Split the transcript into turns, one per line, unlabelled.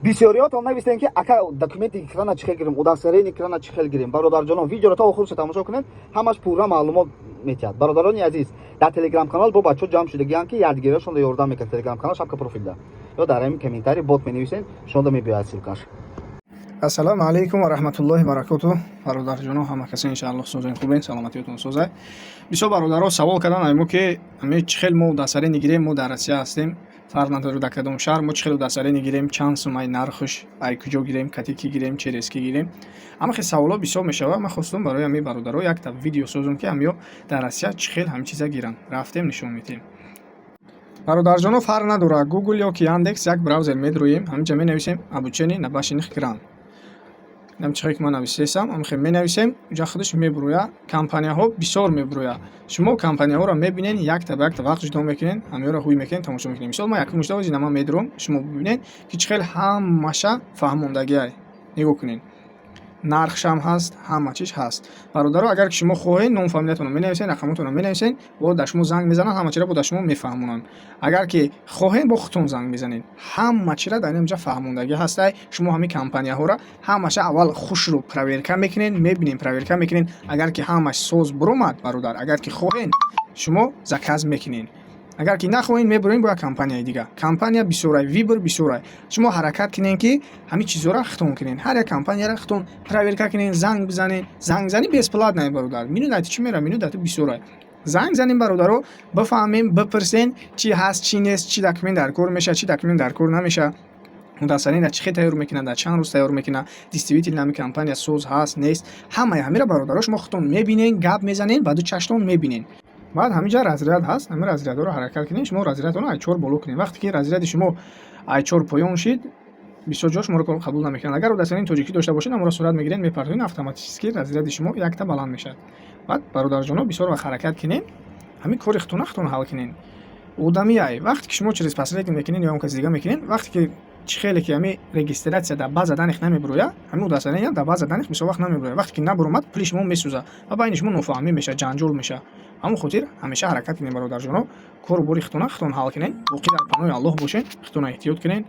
бисёриётон навистем ки ака документи экрана чӣ хел гирем, удастарини экрана чӣ хел гирем. Бародарҷонон, видеоро та охирша тамошо кунед, ҳамаш пурра маълумот метиҳад. Бародарони азиз, дар телеграм канал бо бачаҳо ҷамъ шудагиянд ки якдигарашонро ёрдам мекунанд. Телеграм канал шапка профилда ё дар ҳамин комментарий бот менависен, шунда мебиёяд силкаш.
Ассалому алайкум ва раҳматуллоҳи ва баракатуҳ. Бародарҷоно, ҳама касе иншааллоҳ созаи хубен, саломатиётон созай. Бисёр бародаро савол кардан айму ки ами чӣ хел мо дастарӣ нигирем, мо дар Россия ҳастем. Фарқ надорад дар кадом шаҳр мо чӣ хел дастарӣ нигирем, чанд сум, ай нархш, ай куҷо гирем, кати ки гирем, через ки гирем. Ама хе саволо бисёр мешавад. Ман хостум барои ами бародаро якта видео созум ки амё дар Россия чӣ хел ҳам чиза гиранд. Рафтем нишон медиҳем. Бародарҷоно, фарқ надорад Google ё ки Яндекс як браузер медроем, ҳаминҷа менависем обучение на башиных кран. Намчиҳе ки ман нависесам, амхе менависем, ҷа худаш мебуроя. Компанияҳо бисёр мебуроя. Шумо компанияҳоро мебинен, якта ба якта вақт ҷудо мекунен, ҳамёро ҳуй мекунен, тамошо мекунен. Мисол ман якум муштаҳо зинама медурам, шумо бибинен ки чӣ хел ҳамаша фаҳмондагиай. Нигоҳ кунен. Нархшам ҳаст, ҳама чиз ҳаст. Бародаро, агар ки шумо хоҳед, ном фамилиятонро менависен, рақамотонро менависен, бо дар шумо занг мезананд, ҳама чиро бо дар шумо мефаҳмонанд. Агар ки хоҳед, бо худтон занг мезанед. Ҳама чиро дар инҷа фаҳмондагӣ ҳастай. Шумо ҳамин компанияҳоро ҳамаша аввал хушро проверка мекунед, мебинен, проверка мекунед. Агар ки ҳамаш соз буромад, бародар, агар ки хоҳед, шумо заказ мекунед. Агар ки нахоҳед, мебурем бо як компанияи дигар. Компания бисёрай, вибр бисёрай. Шумо ҳаракат кунед ки ҳамин чизҳоро хитон кунед. Ҳар як компанияро хитон проверка кунед, занг бизанед. Зангзанӣ бесплатное, бародар. Минудаи чӣ мера, минудаи бисёрай. Занг занем, бародаро, бафаҳмем, бипурсен чӣ ҳаст, чӣ нест, чӣ документ дар кор меша, чӣ документ дар кор намеша. Мутасанин дар чӣ хел тайёр мекунад, дар чанд рӯз тайёр мекунад, дистрибьютор нами компания соз ҳаст, нест. Ҳамаи ҳамира бародаро шумо хитон мебинен, гап мезанен, баъду чаштон мебинен. Баъд ҳаминҷа разряд ҳаст, ҳамин разрядҳоро ҳаракат кунед, шумо разрядҳоро I4 боло кунед. Вақте ки разряди шумо I4 поён шид, бисёр ҷо шуморо қабул намекунанд. Агар дастарини тоҷикӣ дошта бошед, аморо сурат мегиред, мепартонед, автоматически разряди шумо якта баланд мешавад. Баъд бародарҷоно, бисёр вақт ҳаракат кунед, ҳамин кори хитона ҳал кунед. Одамияй, вақте ки шумо через паслеки мекунед ё он каси дига мекунед, вақте ки чӣ хеле ки ҳамин регистратсия дар база даних намебурояд, ҳамин дастарини дар база даних бисёр вақт намебурояд. Вақте ки набуромад, пули шумо месӯзад ва байни шумо нофаҳмӣ меша, ҷанҷол меша. ҳамон хотир ҳамеша ҳаракат кунед, бародарҷоно. Кору бори хитона ҳал кунед. Боқӣ дар паноҳи Аллоҳ бошед, хитона эҳтиёт кунед.